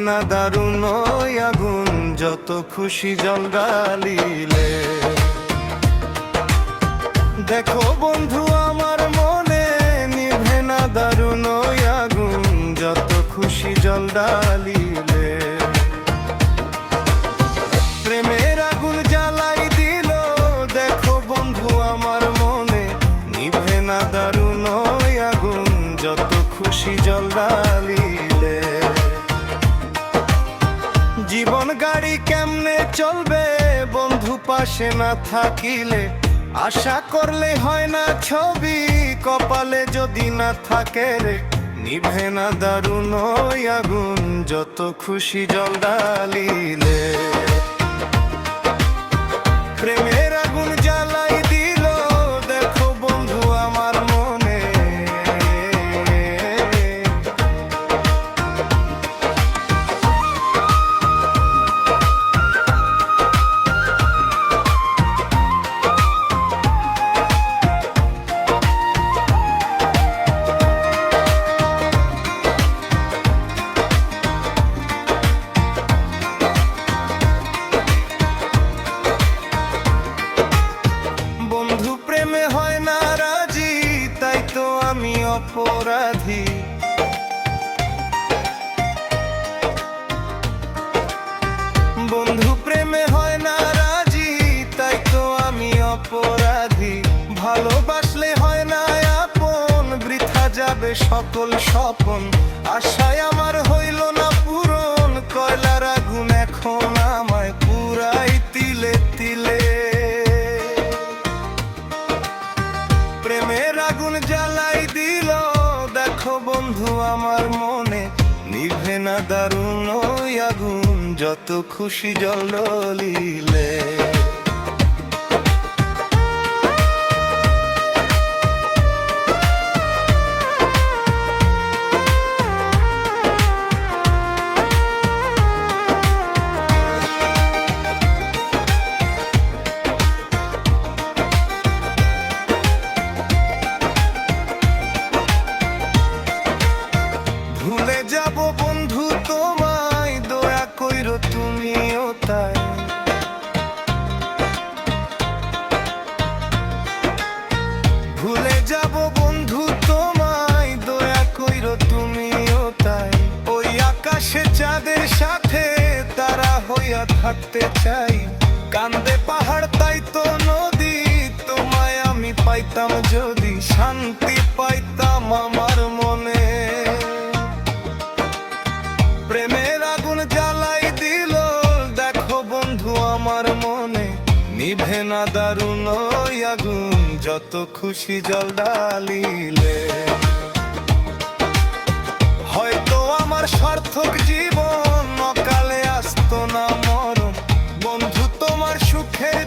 না দারুণ ওই আগুন যত খুশি জল ঢালিলে। দেখো বন্ধু আমার মনে নিভে না দারুণ ওই আগুন যত খুশি জল ঢালিলে। প্রেমের আগুন জ্বালাই দিল দেখো বন্ধু আমার মনে নিভে না দারুণ ওই আগুন যত খুশি জল ঢালিলে। জীবন গাড়ি কেমনে চলবে বন্ধু পাশে না থাকিলে, আশা করলে হয় না ছবি কপালে যদি না থাকে রে। নিভে না দারুণ ওই আগুন যত খুশি জল ঢালিলে। প্রেমের আগুন জ্বালাই দিল দেখো বন্ধু আমার মনে। প্রেমে হয় না রাজি তাই তো আমি অপরাধী। বন্ধু প্রেমে হয় না রাজি তাই তো আমি অপরাধী। ভালোবাসলে হয় না আপন বৃথা যাবে সকল স্বপন। আশায় আমার হইল না পূরণ কয়লার আগুন এখন আমায় পুরাই তিলে তিলে। প্রেমের আগুন জ্বালাই দিল দেখো বন্ধু আমার মনে নিভে না দারুণ ওই আগুন যত খুশি জল ঢালিলে। ভুলে যাব বন্ধু তোমায় দয়া কইরো তুমিও তাই। ভুলে যাব বন্ধু তোমায় দয়া কইরো তুমিও তাই। ওই আকাশে চাঁদের সাথে তারা হইয়া থাকতে চাই। কান্দে পাহাড় তাই তো নদী তোমায় আমি পাইতাম যদি শান্তি পাইতাম আমার মনে। প্রেমের আগুন জ্বালাই দিল দেখো বন্ধু আমার মনে নিভে না দারুণ ওই আগুন যত খুশি জল ঢালিলে। হয়তো আমার সার্থক জীবন অকালে আসতো না মরণ বন্ধু তোমার সুখের